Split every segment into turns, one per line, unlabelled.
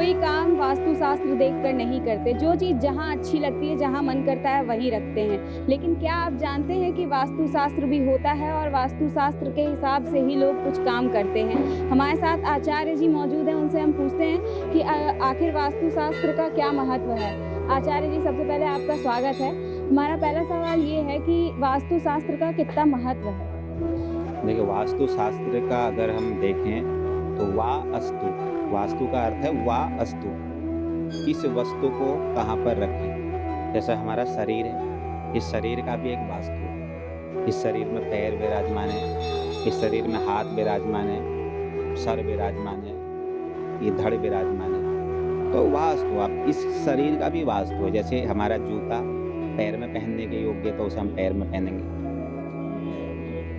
कोई काम वास्तुशास्त्र देखकर नहीं करते। जो चीज़ जहाँ अच्छी लगती है, जहाँ मन करता है वहीं रखते हैं। लेकिन क्या आप जानते हैं कि वास्तुशास्त्र भी होता है और वास्तुशास्त्र के हिसाब से ही लोग कुछ काम करते हैं। हमारे साथ आचार्य जी मौजूद हैं, उनसे हम पूछते हैं कि आखिर वास्तुशास्त्र का क्या महत्व है? आचार्य जी, सबसे पहले आपका स्वागत है। हमारा पहला सवाल ये है कि वास्तुशास्त्र का कितना महत्व है?
देखिए, वास्तुशास्त्र का अगर हम देखें तो वा अस्तु, वास्तु का अर्थ है वा अस्तु, किस वस्तु को कहाँ पर रखें। जैसे हमारा शरीर है, इस शरीर का भी एक वास्तु है। इस शरीर में पैर विराजमान है, इस शरीर में हाथ विराजमान है, सर विराजमान है, ये धड़ विराजमान है। तो वास्तु, आप इस शरीर का भी वास्तु है। जैसे हमारा जूता पैर में पहनने के योग्य, तो उसे हम पैर में पहनेंगे।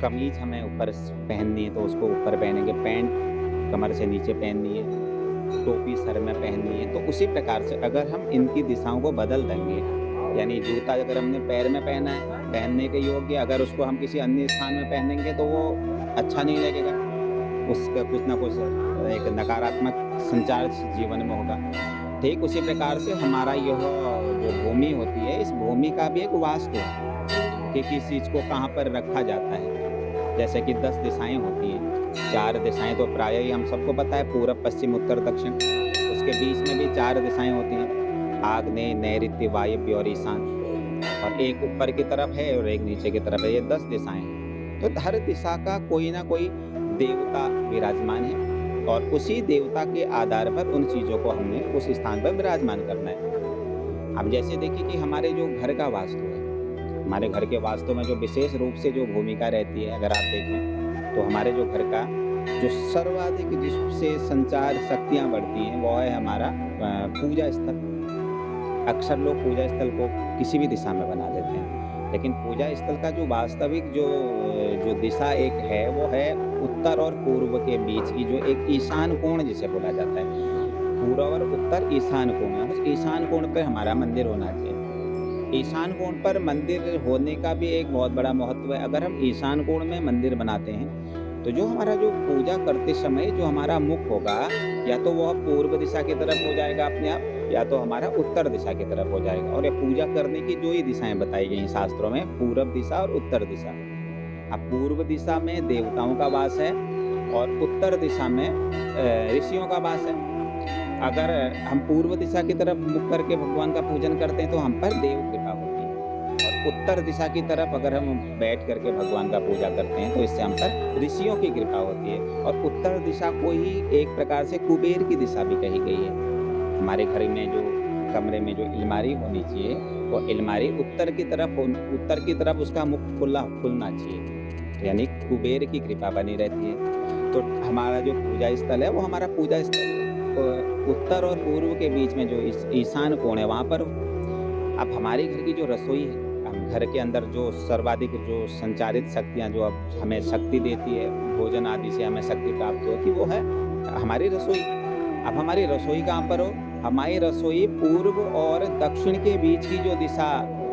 कमीज हमें ऊपर पहननी है तो उसको ऊपर पहनेंगे, पैंट कमर से नीचे पहननी है, टोपी सर में पहननी है। तो उसी प्रकार से अगर हम इनकी दिशाओं को बदल देंगे, यानी जूता अगर हमने पैर में पहना है, पहनने के योग्य, अगर उसको हम किसी अन्य स्थान में पहनेंगे तो वो अच्छा नहीं लगेगा, उसका कुछ ना कुछ एक नकारात्मक संचार जीवन में होगा। ठीक उसी प्रकार से हमारा यह जो भूमि होती है, इस भूमि का भी एक वास्तु है कि किस चीज़ को कहाँ पर रखा जाता है। जैसे कि 10 दिशाएँ होती हैं, 4 दिशाएँ तो प्रायः ही हम सबको पता है, पूरब, पश्चिम, उत्तर, दक्षिण। उसके बीच में भी 4 दिशाएँ होती हैं, आग्नेय, नैऋत्य, वायव्य और ईशान। और एक ऊपर की तरफ है और एक नीचे की तरफ है, ये 10 दिशाएँ हैं। तो हर दिशा का कोई ना कोई देवता विराजमान है और उसी देवता के आधार पर उन चीज़ों को हमने उस स्थान पर विराजमान करना है। अब जैसे देखिए कि हमारे जो घर का वास्तु है, हमारे घर के वास्तु में जो विशेष रूप से जो भूमिका रहती है, अगर आप देखें तो हमारे जो घर का जो सर्वाधिक जिससे संचार शक्तियाँ बढ़ती हैं वो है हमारा पूजा स्थल। अक्सर लोग पूजा स्थल को किसी भी दिशा में बना देते हैं, लेकिन पूजा स्थल का जो वास्तविक जो जो दिशा एक है वो है उत्तर और पूर्व के बीच की, जो एक ईशान कोण जिसे बोला जाता है। पूर्व और उत्तर ईशान कोण है, उस ईशान कोण पे हमारा मंदिर होना चाहिए। ईशान कोण पर मंदिर होने का भी एक बहुत बड़ा महत्व है। अगर हम ईशान कोण में मंदिर बनाते हैं तो जो हमारा जो पूजा करते समय जो हमारा मुख होगा, या तो वह पूर्व दिशा की तरफ हो जाएगा अपने आप, या तो हमारा उत्तर दिशा की तरफ हो जाएगा। और ये पूजा करने की जो ही दिशाएं बताई गई हैं शास्त्रों में, पूर्व दिशा और उत्तर दिशा। अब पूर्व दिशा में देवताओं का वास है और उत्तर दिशा में ऋषियों का वास है। अगर हम पूर्व दिशा की तरफ मुख करके भगवान का पूजन करते हैं तो हम पर देव कृपा होती है, और उत्तर दिशा की तरफ अगर हम बैठ करके भगवान का पूजा करते हैं तो इससे हम पर ऋषियों की कृपा होती है। और उत्तर दिशा को ही एक प्रकार से कुबेर की दिशा भी कही गई है। हमारे घर में जो कमरे में जो अलमारी होनी चाहिए, वो अलमारी उत्तर की तरफ उसका मुख खुलना चाहिए, यानी कुबेर की कृपा बनी रहती है। तो हमारा जो पूजा स्थल है वो हमारा पूजा स्थल उत्तर और पूर्व के बीच में जो ईशान कोण है वहाँ पर। अब हमारे घर की जो रसोई है, हम घर के अंदर जो सर्वाधिक जो संचारित शक्तियाँ जो अब हमें शक्ति देती है, भोजन आदि से हमें शक्ति प्राप्त होती है, वो है हमारी रसोई। अब हमारी रसोई कहाँ पर हो? हमारी रसोई पूर्व और दक्षिण के बीच की जो दिशा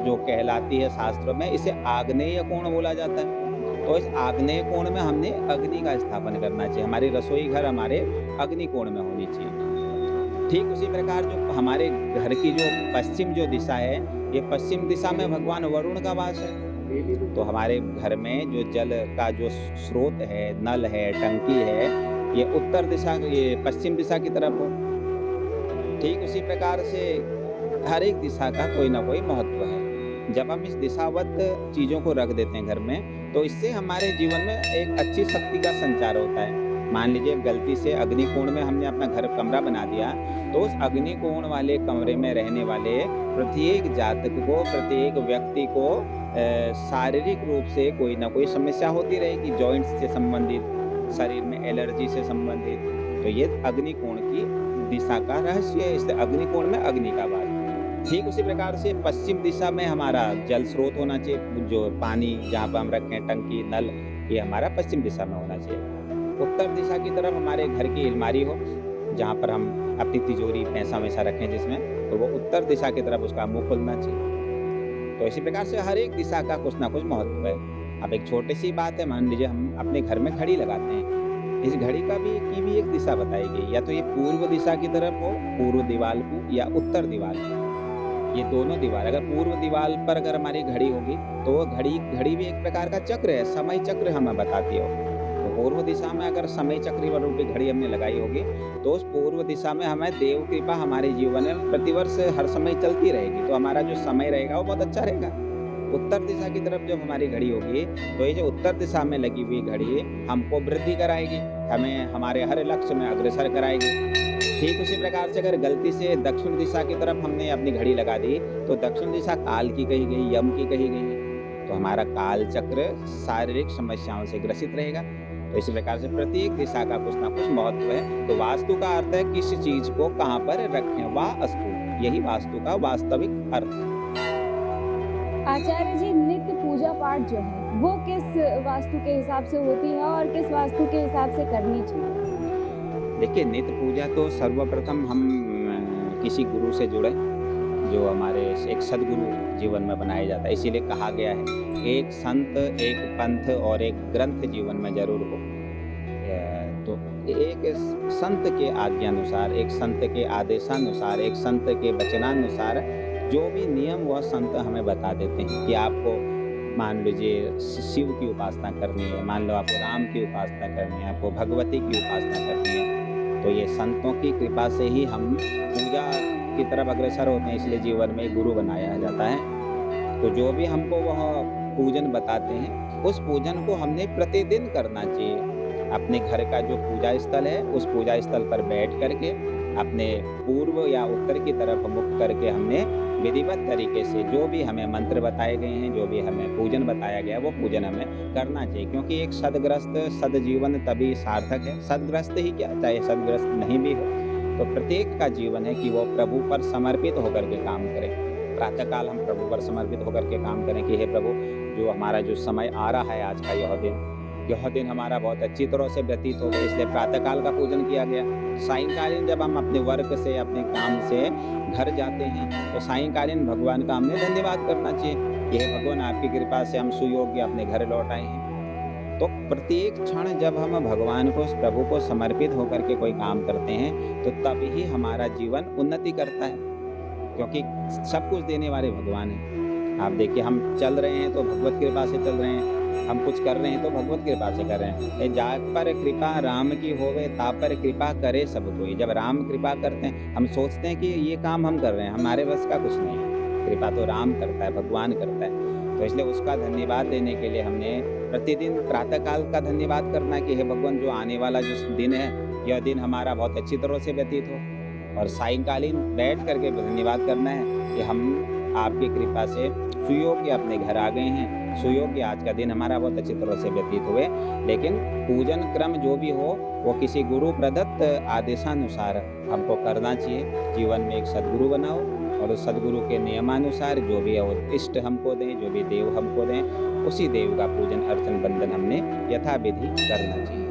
जो कहलाती है शास्त्रों में, इसे आग्नेय कोण बोला जाता है। तो इस आग्नेय कोण में हमने अग्नि का स्थापन करना चाहिए। हमारी रसोई घर हमारे अग्नि कोण में होनी चाहिए। ठीक उसी प्रकार जो हमारे घर की जो पश्चिम जो दिशा है, ये पश्चिम दिशा में भगवान वरुण का वास है। तो हमारे घर में जो जल का जो स्रोत है, नल है, टंकी है, ये उत्तर दिशा, ये पश्चिम दिशा की तरफ हो। ठीक उसी प्रकार से हर एक दिशा का कोई ना कोई महत्व है। जब हम इस दिशावत चीज़ों को रख देते हैं घर में, तो इससे हमारे जीवन में एक अच्छी शक्ति का संचार होता है। मान लीजिए गलती से अग्निकोण में हमने अपना घर कमरा बना दिया, तो उस अग्निकोण वाले कमरे में रहने वाले प्रत्येक जातक को, प्रत्येक व्यक्ति को शारीरिक रूप से कोई ना कोई समस्या होती रहेगी, जॉइंट्स से संबंधित, शरीर में एलर्जी से संबंधित। तो ये अग्निकोण की दिशा का रहस्य है, इसलिए अग्निकोण में अग्नि का वास। ठीक उसी प्रकार से पश्चिम दिशा में हमारा जल स्रोत होना चाहिए, जो पानी जहाँ पर हम रखें, टंकी, नल, ये हमारा पश्चिम दिशा में होना चाहिए। उत्तर दिशा की तरफ हमारे घर की अलमारी हो, जहाँ पर हम अपनी तिजोरी पैसा वैसा रखें जिसमें, तो वो उत्तर दिशा की तरफ उसका मुंह खुलना चाहिए। तो इसी प्रकार से हर एक दिशा का कुछ ना कुछ महत्व है। अब एक छोटी सी बात है, मान लीजिए हम अपने घर में घड़ी लगाते हैं, इस घड़ी की भी एक दिशा बताई गई, या तो ये पूर्व दिशा की तरफ हो, पूर्व दीवार को, या उत्तर दीवार को। ये दोनों दीवार, अगर पूर्व दीवार पर अगर हमारी घड़ी होगी, तो वो घड़ी घड़ी भी एक प्रकार का चक्र है, समय चक्र हमें बताती हो। तो पूर्व दिशा में अगर समय चक्र रूपी घड़ी हमने लगाई होगी, तो उस पूर्व दिशा में हमें देव कृपा हमारे जीवन में प्रतिवर्ष हर समय चलती रहेगी, तो हमारा जो समय रहेगा वो बहुत अच्छा रहेगा। उत्तर दिशा की तरफ जब हमारी घड़ी होगी, तो ये जो उत्तर दिशा में लगी हुई घड़ी हमको वृद्धि कराएगी, हमें हमारे हर लक्ष्य में अग्रसर कराएगी। ठीक उसी प्रकार से अगर गलती से दक्षिण दिशा की तरफ हमने अपनी घड़ी लगा दी, तो दक्षिण दिशा काल की कही गई, यम की कही गई, तो हमारा काल चक्र शारीरिक समस्याओं से ग्रसित रहेगा। तो इसी प्रकार से प्रत्येक दिशा का कुछ ना कुछ महत्व है। तो वास्तु का अर्थ है किसी चीज को कहाँ पर रखें, वास्तु, यही वास्तु का वास्तविक अर्थ है।
आचार्य जी, नित्य पूजा पाठ जो है वो किस वास्तु के हिसाब से होती है और किस वास्तु के हिसाब से करनी चाहिए?
देखिए, नित्य पूजा तो सर्वप्रथम हम किसी गुरु से जुड़े, जो हमारे एक सदगुरु जीवन में बनाया जाता है। इसीलिए कहा गया है एक संत, एक पंथ और एक ग्रंथ जीवन में जरूर हो। तो एक संत के आज्ञानुसार, एक संत के आदेशानुसार, एक संत के वचनानुसार जो भी नियम वह संत हमें बता देते हैं कि आपको मान लीजिए शिव की उपासना करनी है, मान लो आपको राम की उपासना करनी है, आपको भगवती की उपासना करनी है, तो ये संतों की कृपा से ही हम पूजा की तरफ अग्रसर होते हैं। इसलिए जीवन में एक गुरु बनाया जाता है। तो जो भी हमको वह पूजन बताते हैं, उस पूजन को हमने प्रतिदिन करना चाहिए। अपने घर का जो पूजा स्थल है, उस पूजा स्थल पर बैठ करके अपने पूर्व या उत्तर की तरफ मुख करके हमने विधिवत तरीके से जो भी हमें मंत्र बताए गए हैं, जो भी हमें पूजन बताया गया है, वो पूजन हमें करना चाहिए। क्योंकि एक सदग्रस्त सदजीवन तभी सार्थक है। सदग्रस्त ही क्या, चाहे सदग्रस्त नहीं भी हो, तो प्रत्येक का जीवन है कि वो प्रभु पर समर्पित होकर के काम करे। प्रातःकाल हम प्रभु पर समर्पित होकर के काम करें कि हे प्रभु, जो हमारा जो समय आ रहा है आज का यह दिन हमारा बहुत अच्छी तरह से व्यतीत हो गया, इसलिए प्रातःकाल का पूजन किया गया। सायंकालीन जब हम अपने वर्क से, अपने काम से घर जाते हैं, तो सायंकालीन भगवान का हमने धन्यवाद करना चाहिए कि हे भगवान, आपकी कृपा से हम सुयोग्य अपने घर लौट आए हैं। तो प्रत्येक क्षण जब हम भगवान को, प्रभु को समर्पित होकर के कोई काम करते हैं, तो तभी ही हमारा जीवन उन्नति करता है। क्योंकि सब कुछ देने वाले भगवान हैं। आप देखिए, हम चल रहे हैं तो भगवत कृपा से चल रहे हैं, हम कुछ कर रहे हैं तो भगवत कृपा से कर रहे हैं। जाग पर कृपा राम की होवे, ता पर कृपा करे सब कोई। जब राम कृपा करते हैं, हम सोचते हैं कि ये काम हम कर रहे हैं, हमारे बस का कुछ नहीं है, कृपा तो राम करता है, भगवान करता है। तो इसलिए उसका धन्यवाद देने के लिए हमने प्रतिदिन प्रातःकाल का धन्यवाद करना है कि हे भगवान, जो आने वाला जो दिन है, यह दिन हमारा बहुत अच्छी तरह से व्यतीत हो। और सायंकालीन बैठ करके धन्यवाद करना है कि हम आपकी कृपा से सुयोग्य अपने घर आ गए हैं, सुयोग्य आज का दिन हमारा बहुत अच्छी तरह से व्यतीत हुए। लेकिन पूजन क्रम जो भी हो, वो किसी गुरु प्रदत्त आदेशानुसार हमको करना चाहिए। जीवन में एक सदगुरु बनाओ और उस सदगुरु के नियमानुसार जो भी है वो इष्ट हमको दें, जो भी देव हमको दें, उसी देव का पूजन अर्चन बंदन हमने यथाविधि करना चाहिए।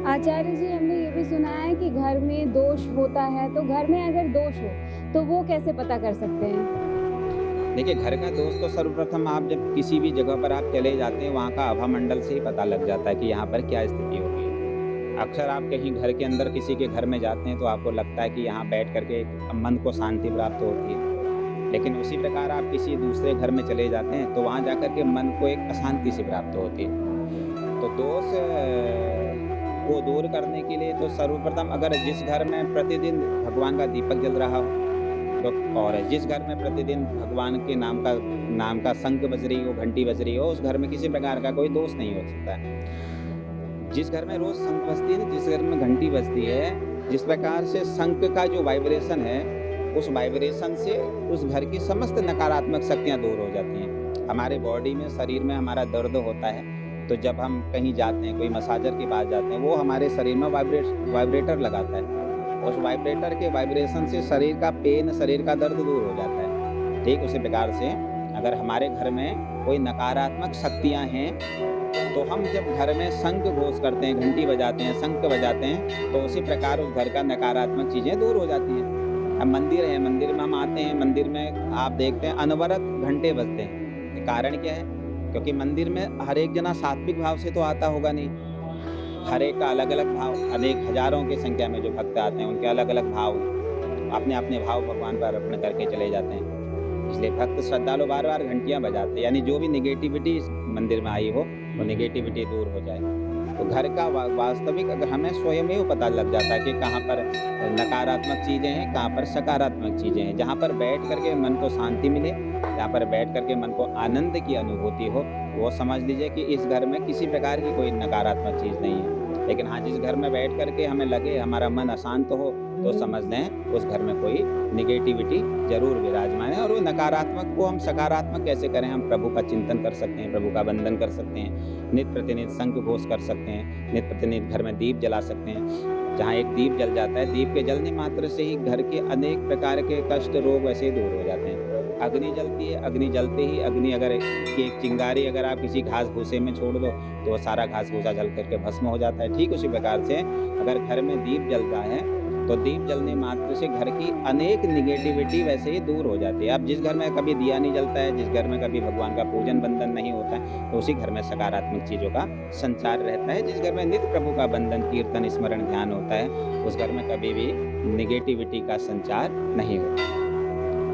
आचार्य जी, हमने ये भी सुना है कि घर में दोष होता है, तो घर में अगर दोष हो तो वो कैसे पता कर सकते हैं?
देखिए, घर का दोष तो सर्वप्रथम आप जब किसी भी जगह पर आप चले जाते हैं, वहाँ का आभा मंडल से ही पता लग जाता है कि यहाँ पर क्या स्थिति होगी। अक्सर आप कहीं घर के अंदर किसी के घर में जाते हैं तो आपको लगता है कि यहाँ बैठ करके मन को शांति प्राप्त होती है। लेकिन उसी प्रकार आप किसी दूसरे घर में चले जाते हैं तो वहाँ जाकर के मन को एक अशांति से प्राप्त होती है। तो दोष को दूर करने के लिए तो सर्वप्रथम, अगर जिस घर में प्रतिदिन भगवान का दीपक जल रहा हो, और जिस घर में प्रतिदिन भगवान के नाम का शंख बज रही हो, घंटी बज रही हो, उस घर में किसी प्रकार का कोई दोष नहीं हो सकता है। जिस घर में रोज शंख बजती है, जिस घर में घंटी बजती है, जिस प्रकार से शंख का जो वाइब्रेशन है, उस वाइब्रेशन से उस घर की समस्त नकारात्मक शक्तियां दूर हो जाती हैं। हमारे बॉडी में, शरीर में हमारा दर्द होता है, तो जब हम कहीं जाते हैं, कोई मसाजर के पास जाते हैं, वो हमारे शरीर में वाइब्रेटर लगाता है। उस वाइब्रेटर के वाइब्रेशन से शरीर का पेन, शरीर का दर्द दूर हो जाता है। ठीक उसी प्रकार से अगर हमारे घर में कोई नकारात्मक शक्तियां हैं, तो हम जब घर में शंख घोष करते हैं, घंटी बजाते हैं, शंख बजाते हैं, तो उसी प्रकार उस घर का नकारात्मक चीज़ें दूर हो जाती हैं। अब मंदिर है, मंदिर में हम आते हैं, मंदिर में आप देखते हैं अनवरत घंटे बजते हैं। कारण क्या है? क्योंकि मंदिर में हर एक जना सात्विक भाव से तो आता होगा नहीं। हर एक का अलग-अलग भाव, अनेक हज़ारों की संख्या में जो भक्त आते हैं, उनके अलग-अलग भाव, अपने-अपने भाव भगवान पर अर्पण करके चले जाते हैं। इसलिए भक्त श्रद्धालु बार-बार घंटियाँ बजाते हैं, यानी जो भी नेगेटिविटी इस मंदिर में आई हो, वो नेगेटिविटी दूर हो जाए। तो घर का वास्तविक अगर हमें स्वयं ही पता लग जाता है कि कहाँ पर नकारात्मक चीज़ें हैं, कहाँ पर सकारात्मक चीज़ें हैं। जहाँ पर बैठ कर के मन को शांति मिले, जहाँ पर बैठ कर के मन को आनंद की अनुभूति हो, वो समझ लीजिए कि इस घर में किसी प्रकार की कोई नकारात्मक चीज़ नहीं है। लेकिन हाँ, जिस घर में बैठ कर के हमें लगे हमारा मन अशांत हो, तो समझ लें उस घर में कोई नेगेटिविटी ज़रूर विराजमान है। और वो नकारात्मक को हम सकारात्मक कैसे करें? हम प्रभु का चिंतन कर सकते हैं, प्रभु का वंदन कर सकते हैं, नित्य प्रतिनित शंख घोष कर सकते हैं, नित्य प्रतिनित घर में दीप जला सकते हैं। जहाँ एक दीप जल जाता है, दीप के जलने मात्र से ही घर के अनेक प्रकार के कष्ट, रोग वैसे ही दूर हो जाते हैं। अग्नि जलती है, अग्नि जलते ही अग्नि अगर की एक चिंगारी अगर आप किसी घास भूसे में छोड़ दो, तो वो सारा घास भूसा जल करके भस्म हो जाता है। ठीक उसी प्रकार से अगर घर में दीप जलता है, तो दीप जलने मात्र से घर की अनेक नेगेटिविटी वैसे ही दूर हो जाती है। अब जिस घर में कभी दिया नहीं जलता है, जिस घर में कभी भगवान का पूजन बंधन नहीं होता है, तो उसी घर में सकारात्मक चीज़ों का संचार रहता है। जिस घर में नित्य प्रभु का बंधन, कीर्तन, स्मरण, ध्यान होता है, उस घर में कभी भी नेगेटिविटी का संचार नहीं होता।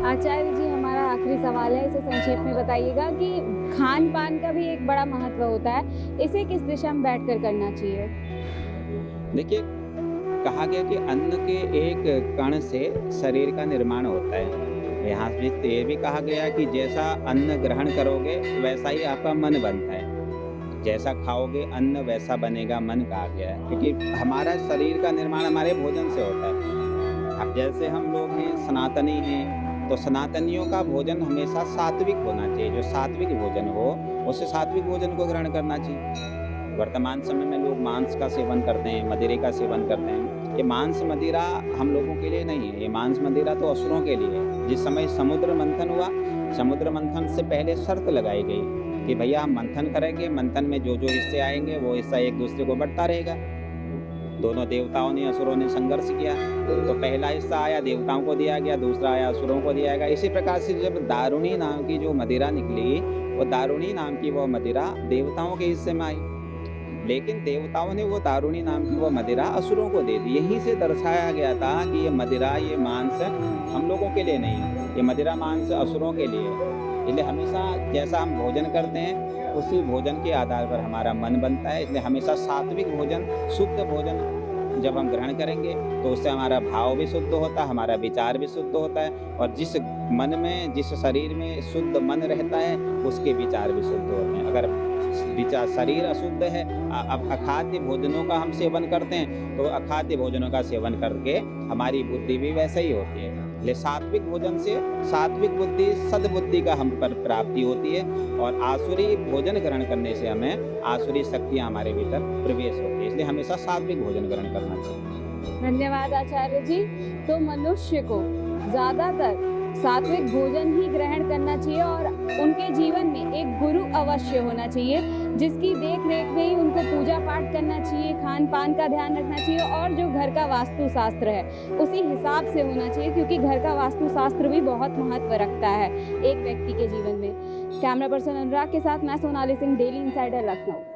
आचार्य जी, हमारा आखिरी सवाल है, इसे संक्षेप में बताइएगा कि खान-पान का भी एक बड़ा महत्व होता है, इसे किस दिशा में बैठकर करना चाहिए?
देखिए, कहा गया कि अन्न के एक कण से शरीर का निर्माण होता है। यहाँ भी ये भी कहा गया है कि जैसा अन्न ग्रहण करोगे वैसा ही आपका मन बनता है। जैसा खाओगे अन्न वैसा बनेगा मन, कहा गया है। क्योंकि हमारा शरीर का निर्माण हमारे भोजन से होता है। अब जैसे हम लोग हैं सनातनी हैं, तो सनातनियों का भोजन हमेशा सात्विक होना चाहिए। जो सात्विक भोजन हो, उससे सात्विक भोजन को ग्रहण करना चाहिए। वर्तमान समय में लोग मांस का सेवन करते हैं, मदिरे का सेवन करते हैं। ये मांस मदिरा हम लोगों के लिए नहीं है, ये मांस मदिरा तो असुरों के लिए है। जिस समय समुद्र मंथन हुआ, समुद्र मंथन से पहले शर्त लगाई गई कि भैया हम मंथन करेंगे, मंथन में जो जो हिस्से आएंगे वो हिस्सा एक दूसरे को बढ़ता रहेगा। दोनों देवताओं ने, असुरों ने संघर्ष किया, तो पहला हिस्सा आया देवताओं को दिया गया, दूसरा आया असुरों को दिया गया। इसी प्रकार से जब दारुणी नाम की जो मदिरा निकली, वो दारुणी नाम की वो मदिरा देवताओं के हिस्से में आई, लेकिन देवताओं ने वो दारुणी नाम की वो मदिरा असुरों को दे दी। यहीं से दर्शाया गया था कि ये मदिरा, ये मांस हम लोगों के लिए नहीं है, ये मदिरा मांस असुरों के लिए है। इसलिए हमेशा जैसा हम भोजन करते हैं, उसी भोजन के आधार पर हमारा मन बनता है। इसलिए हमेशा सात्विक भोजन, शुद्ध भोजन जब हम ग्रहण करेंगे, तो उससे हमारा भाव भी शुद्ध होता है, हमारा विचार भी शुद्ध होता है। और जिस मन में, जिस शरीर में शुद्ध मन रहता है, उसके विचार भी शुद्ध होते हैं। अगर विचार शरीर अशुद्ध है, अब अखाद्य भोजनों का हम सेवन करते हैं, तो अखाद्य भोजनों का सेवन करके हमारी बुद्धि भी वैसे ही होती है। ले सात्विक भोजन से सात्विक बुद्धि, सद्बुद्धि का हम पर प्राप्ति होती है। और आसुरी भोजन ग्रहण करने से हमें आसुरी शक्तियाँ हमारे भीतर प्रवेश होती है। इसलिए हमेशा सात्विक भोजन ग्रहण करना चाहिए।
धन्यवाद आचार्य जी। तो मनुष्य को ज़्यादातर सात्विक भोजन ही ग्रहण करना चाहिए और उनके जीवन में एक गुरु अवश्य होना चाहिए, जिसकी देख रेख में ही उनको पूजा पाठ करना चाहिए, खान पान का ध्यान रखना चाहिए, और जो घर का वास्तु शास्त्र है उसी हिसाब से होना चाहिए, क्योंकि घर का वास्तु शास्त्र भी बहुत महत्व रखता है एक व्यक्ति के जीवन में। कैमरा पर्सन अनुराग के साथ मैं सोनाली सिंह, डेली इंसाइडर, लखनऊ।